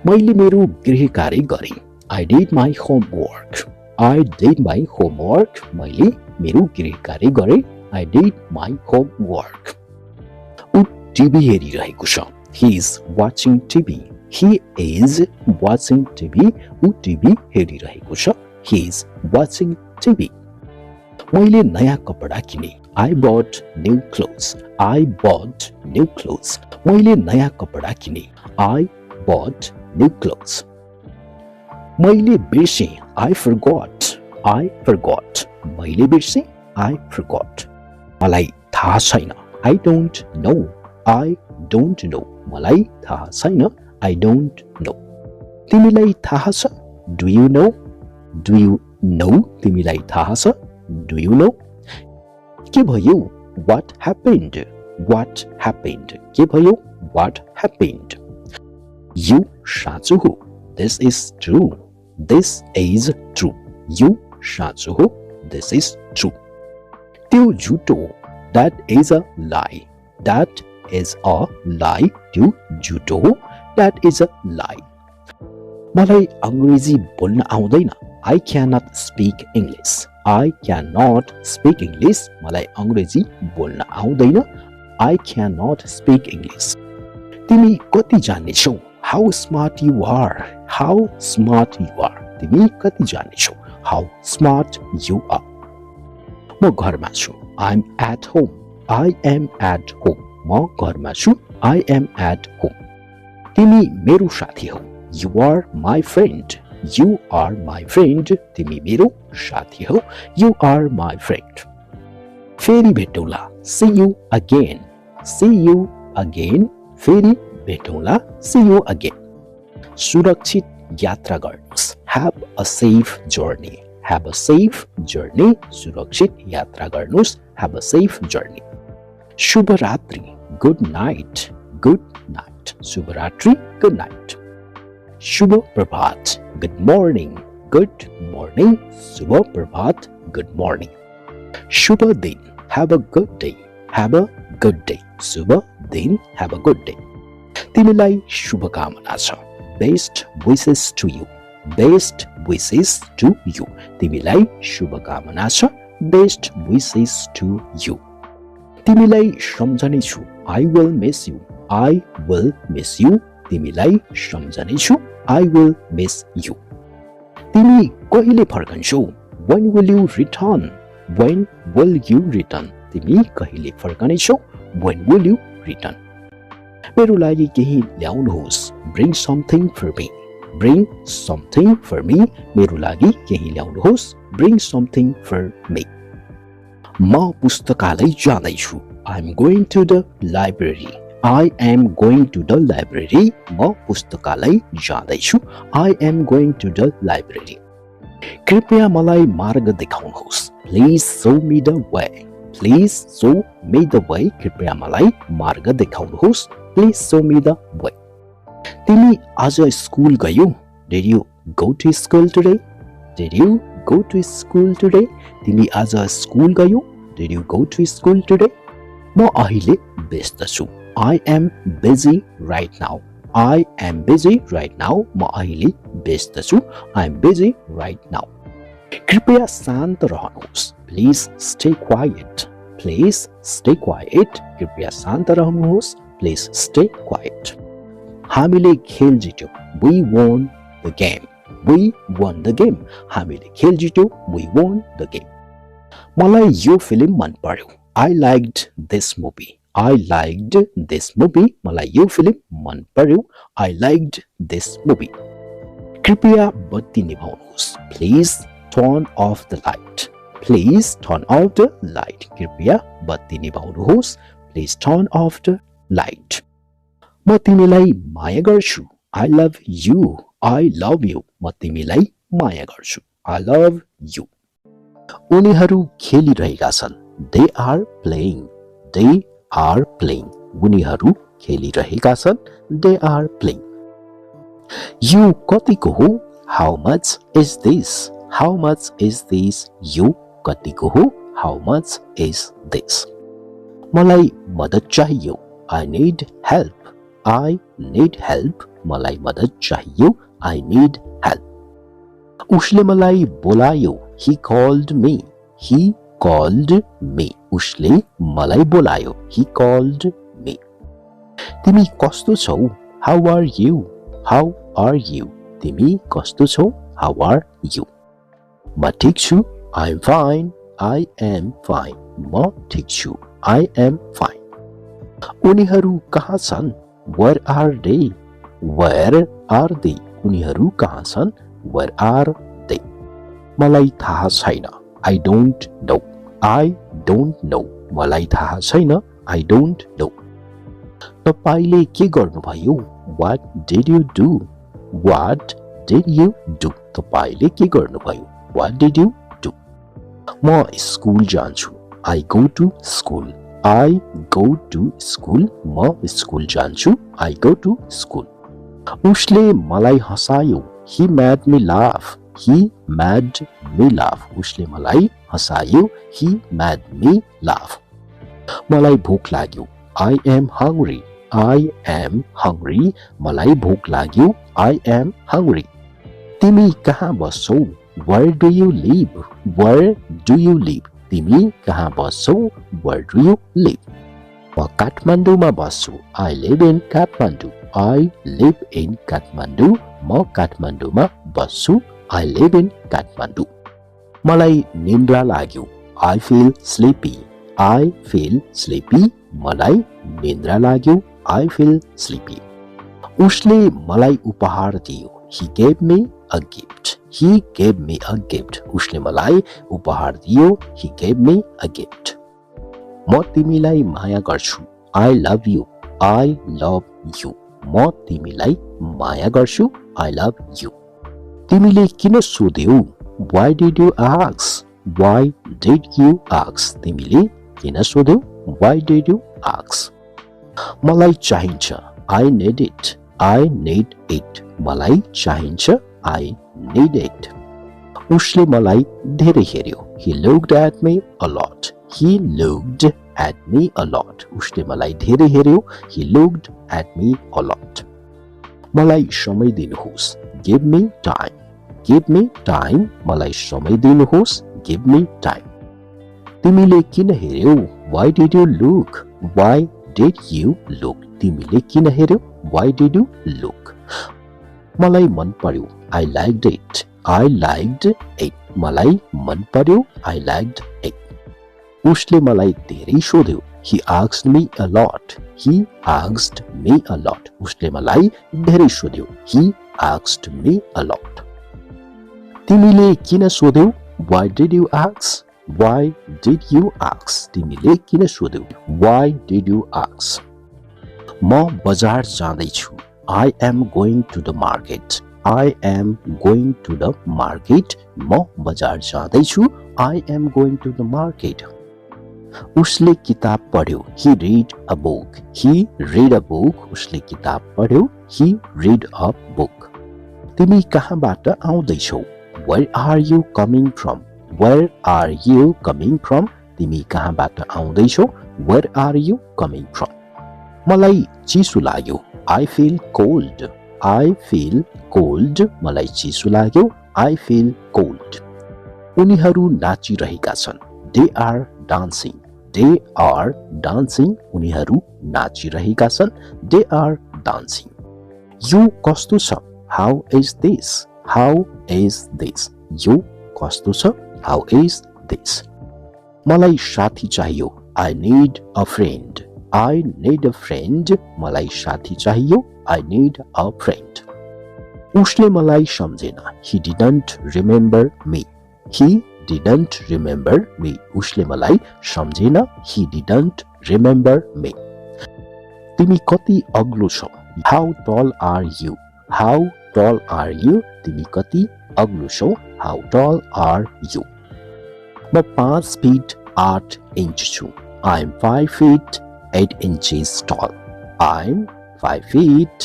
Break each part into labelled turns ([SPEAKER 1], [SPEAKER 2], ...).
[SPEAKER 1] मैले मेरो गृह कार्य गरेँ. I did my homework. I did my homework. मैले मेरो गृह कार्य गरेँ. I did my homework. ऊ टिभी हेरिरहेको छ. He is watching TV. He is watching TV. ऊ टिभी हेरिरहेको छ. He is watching TV. मैले नयाँ कपडा किने. I bought new clothes. I bought new clothes. मैले नयाँ कपडा किने. I bought new clothes. मैले बिर्सेँ. I forgot. I forgot. मैले बिर्सेँ. I forgot. मलाई थाहा छैन. I don't know. I don't know. मलाई थाहा छैन. I don't know. तिमीलाई थाहा छ? Do you know? Do you know? तिमीलाई थाहा छ? Do you know? के भयो? What happened? What happened? के भयो? What happened? You साँचो हो. This is true. This is true. You साँचो हो. This is true. त्यो झुटो. That is a lie. That is a lie. त्यो झुटो हो. That is a lie. मलाई अंग्रेजी बोल्न आउँदैन. I cannot speak English. I cannot speak English. मलाई अंग्रेजी बोल्न आउँदैन. I cannot speak English. तिमी कति जान्नेछौ? How smart you are. How smart you are. तिमी कति जान्नेछौ? How smart you are. म घरमा छु. I'm at home. I am at home. म घरमा छु. I am at home. तिमी मेरो साथी हौ. You are my friend. You are my friend. तिमी मेरो साथी हौ. You are my friend. फेरि भेटौँला. See you again. See you again. फेरि भेटौँला. See you again. सुरक्षित यात्रा गर्नुहोस्. Have a safe journey. Have a safe journey. सुरक्षित यात्रा गर्नुहोस्. Have a safe journey. शुभ रात्रि. Good night. Good night. शुभ रात्रि. Good night. शुभ प्रभात. Good morning. Good morning. शुभ प्रभात. Good morning. शुभ दिन. Have a good day. Have a good day. शुभ दिन. Have a good day. तिमीलाई शुभकामना छ. Best wishes to you. Best wishes to you. तिमीलाई शुभकामना छ. Best wishes to you. तिमीलाई सम्झने छु. I will miss you. I will miss you. तिमीलाई सम्झने छु. I will miss you. तिमी कहिले फर्कन्छौ? When will you return? When will you return? तिमी कहिले फर्कनेछौ? When will you return? मेरो लागि केही ल्याउनुहोस्. Bring something for me. Bring something for me. मेरो लागि केही ल्याउनुहोस्. Bring something for me. म पुस्तकालय जाँदैछु. I'm going to the library. I am going to the library. म पुस्तकालय जाँदैछु. I am going to the library. कृपया मलाई मार्ग देखाउनुहोस्. Please show me the way. Please show me the way. कृपया मलाई मार्ग देखाउनुहोस्. Please show me the way. तिमी आज स्कुल गयौ? Did you go to school today? Did you go to school today? तिमी आज स्कुल गयौ? Did you go to school today? म अहिले व्यस्त छु. I am busy right now. I am busy right now. म अहिले व्यस्त छु. I am busy right now. कृपया शान्त रहनुहोस्. Please stay quiet. Please stay quiet. कृपया शान्त रहनुहोस्. Please stay quiet. हामीले खेल जित्यौं. We won the game. We won the game. हामीले खेल जित्यौं. We won the game. मलाई यो फिल्म मन पर्यो. I liked this movie. I liked this movie. मलाई यो फिल्म मन पर्यो. I liked this movie. कृपया बत्ती निभाउनुहोस्. Please turn off the light. Please turn off the light. कृपया बत्ती निभाउनुहोस्. Please turn off the light. म तिमीलाई माया गर्छु. I love you. I love you. म तिमीलाई माया गर्छु. I love you. उनीहरू खेलिरहेका छन्. They are playing. They are playing. उनीहरू खेलिरहेका छन्. They are playing. यो कतिको हो? How much is this? How much is this? यो कतिको हो? How much is this? मलाई मद्दत चाहियो. I need help. I need help. मलाई मद्दत चाहियो I need help उसले मलाई बोलायो he called me उसले मलाई बोलायो he called me तिमी कस्तो छौ how are you तिमी कस्तो छौ how are you म ठीक छु I am fine I am fine म ठीक छु I am fine उनीहरू कहाँ छन् where are they उनीहरू कहाँ छन् where are they मलाई थाहा छैन I don't know मलाई थाहा छैन I don't know तपाईले के गर्नुभयो what did you do तपाईले के गर्नुभयो what did you do म स्कुल जान्छु I go to school म स्कुल जान्छु I go to school उसले मलाई हँसायो he made me laugh उसले मलाई हँसायो he made me laugh मलाई भोक लाग्यो I am hungry मलाई भोक लाग्यो I am hungry तिमी कहाँ बस्छौ where do you live तिमी कहाँ बस्छौ where do you live म काठमाडौँमा बस्छु I live in Kathmandu म काठमाडौँमा बस्छु I live in Kathmandu मलाई निन्द्रा लाग्यो I feel sleepy मलाई निन्द्रा लाग्यो I feel sleepy उसले मलाई उपहार दियो he gave me a gift उसले मलाई उपहार दियो he gave me a gift म तिमीलाई माया गर्छु I love you म तिमीलाई माया गर्छु I love you तिमीले किन सोध्यौ why did you ask तिमीले किन सोध्यौ why did you ask मलाई चाहिन्छ I need it मलाई चाहिन्छ I need it उसले मलाई धेरै हेर्यो he looked at me a lot उसले मलाई धेरै हेर्यो he looked at me a lot मलाई समय दिनुहोस् give me time मलाई समय दिनुहोस् give me time तिमीले किन हेर्यौ why did you look तिमीले किन हेर्यौ why did you look मलाई मन पर्यो I liked it मलाई मन पर्यो I liked it उसले मलाई धेरै सोध्यो he asked me a lot उसले मलाई धेरै सोध्यो he asked me a lot तिमीले किन सोध्यौ why did you ask तिमीले किन सोध्यौ why did you ask म बजार जाँदैछु I am going to the market म बजार जाँदैछु I am going to the market उसले किताब पढ्यो he read a book उसले किताब पढ्यो he read a book तिमी कहाँबाट आउँदैछौ where are you coming from तिमी कहाँबाट आउँदैछौ where are you coming from मलाई चिसो लाग्यो I feel cold मलाई चिसो लाग्यो I feel cold उनीहरू नाचिरहेका छन् they are dancing उनीहरू नाचिरहेका छन् they are dancing यो कस्तो छ how is this यो कस्तो छ how is this मलाई साथी चाहियो I need a friend मलाई साथी चाहियो I need a friend उसले मलाई सम्झेन he didn't remember me उसले मलाई सम्झेन he didn't remember me तिमी कति अग्लो छौ how tall are you तिमी कति अग्लो छौ how tall are you म 5 फीट 8 इंच छु I am 5 feet 8 inches tall I am 5 feet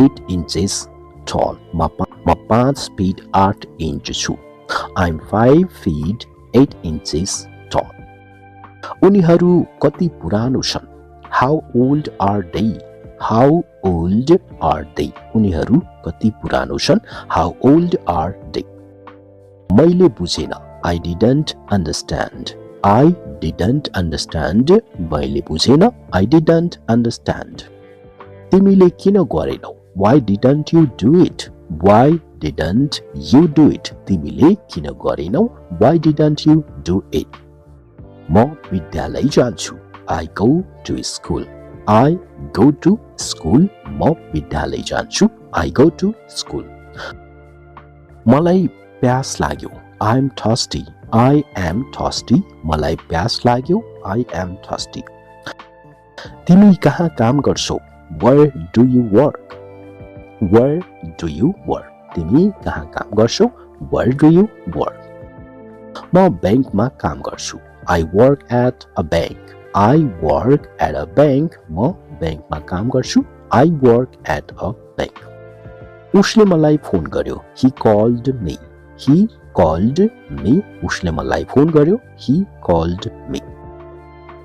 [SPEAKER 1] 8 inches tall म 5 फीट 8 इंच छु I am 5 feet 8 inches tall उनीहरू कति पुरानो छन् how old are they How old are they? उनीहरू कति पुरानो छन्? How old are they? मैले बुझेन. I didn't understand. I didn't understand. मैले बुझेन. I didn't understand. तिमीले किन गरेनौ? Why didn't you do it? Why didn't you do it? तिमीले किन गरेनौ? Why didn't you do it? म विद्यालय जान्छु. I go to school. I go to school. म विद्यालय जान्छु. I go to school. मलाई प्यास लाग्यो. I am thirsty. I am thirsty. मलाई प्यास लाग्यो. I am thirsty. तिमी कहाँ काम गर्छौ? Where do you work? Where do you work? तिमी कहाँ काम गर्छौ? Where do you work? म बैंकमा काम गर्छु. I work at a bank. I work at a bank. म बैंकमा काम गर्छु. I work at a bank. उसले मलाई फोन गर्यो. He called me. He called me. उसले मलाई फोन गर्यो. He called me.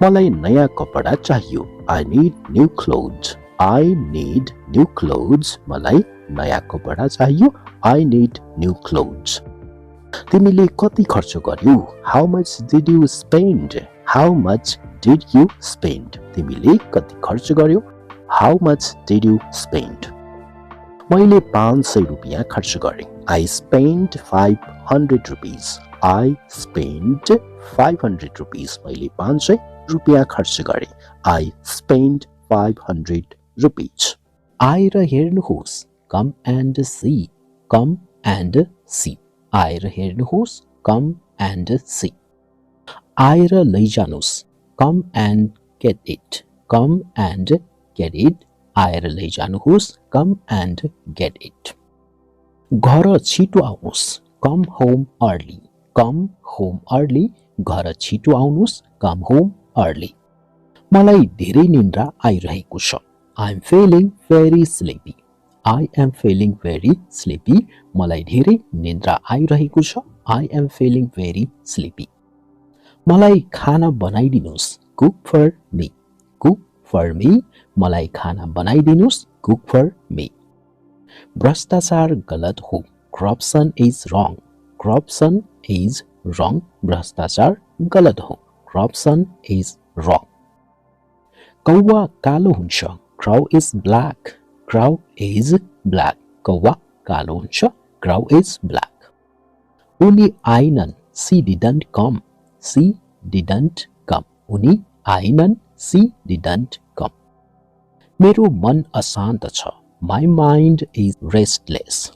[SPEAKER 1] मलाई नयाँ कपडा चाहियो. I need new clothes. I need new clothes. मलाई नयाँ कपडा चाहियो. I need new clothes. तिमीले कति खर्च गर्यौ? How much did you spend? How much did you spend? तिमीले कति खर्च गर्यौ? How much did you spend? मैले 500 रुपैयाँ खर्च गरेँ. I spent 500 rupees. I spent 500 rupees. मैले 500 रुपैयाँ खर्च गरेँ. I spent 500 rupees. आएर हेर्नुहोस्. Come and see. Come and see. आएर हेर्नुहोस्. Come and see. आएर लैजानुस्. Come and get it. Come and get it. आएर लैजानुहोस्. Come and get it. घर छिटो आउनुस्. Come home early. Come home early. घर छिटो आउनुस्. Come home early. मलाई धेरै निन्द्रा आइरहेको छ. I am feeling very sleepy. I am feeling very sleepy. मलाई धेरै निन्द्रा आइरहेको छ. I am feeling very sleepy. मलाई खाना बनाइदिनुस्. Cook for me. Cook for me. मलाई खाना बनाइदिनुस्. Cook for me. भ्रष्टाचार गलत हो. Corruption is wrong. Corruption is wrong. भ्रष्टाचार गलत हो. Corruption is wrong. कौवा कालो हुन्छ. Crow is black. Crow is black. कौवा कालो हुन्छ. Crow is black. उनी आइनन्. She didn't come. She didn't come. उनी आइनन्. She didn't come. मेरो मन अशान्त छ. My mind is restless.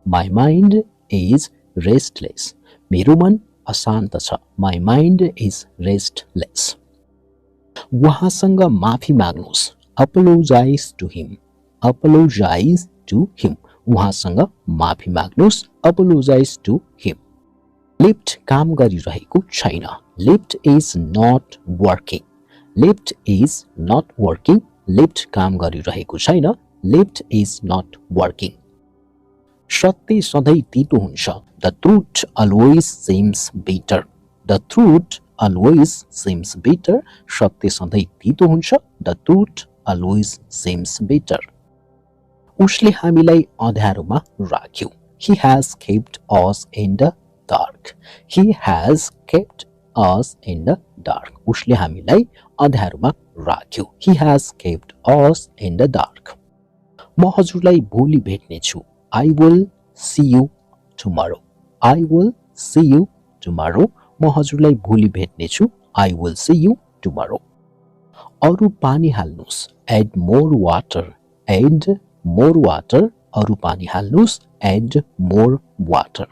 [SPEAKER 1] My mind is restless. मेरो मन अशान्त छ. My mind is restless. उहाँसँग माफी माग्नुस्. Apologize to him. Apologize to him. उहाँसँग माफी माग्नुस्. Apologize to him. लिफ्ट काम गरिरहेको छैन. Lift is not working. Lift is not working. Lift काम गरिरहेको छैन. Lift is not working. सत्य सधैँ तितो हुन्छ. The truth always seems bitter. The truth always seems bitter. सत्य सधैँ तितो हुन्छ. The truth always seems bitter. उसले हामीलाई अँध्यारोमा राख्यो. He has kept us in the dark. He has kept us in the dark. उसले हामीलाई अँध्यारोमा राख्यो. He has kept us in the dark. म हजुरलाई भोलि भेट्नेछु. I will see you tomorrow. I will see you tomorrow. म हजुरलाई भोलि भेट्नेछु. I will see you tomorrow. अरु पानी हाल्नुस्. Add more water. Add more water. अरु पानी हाल्नुस्. Add more water.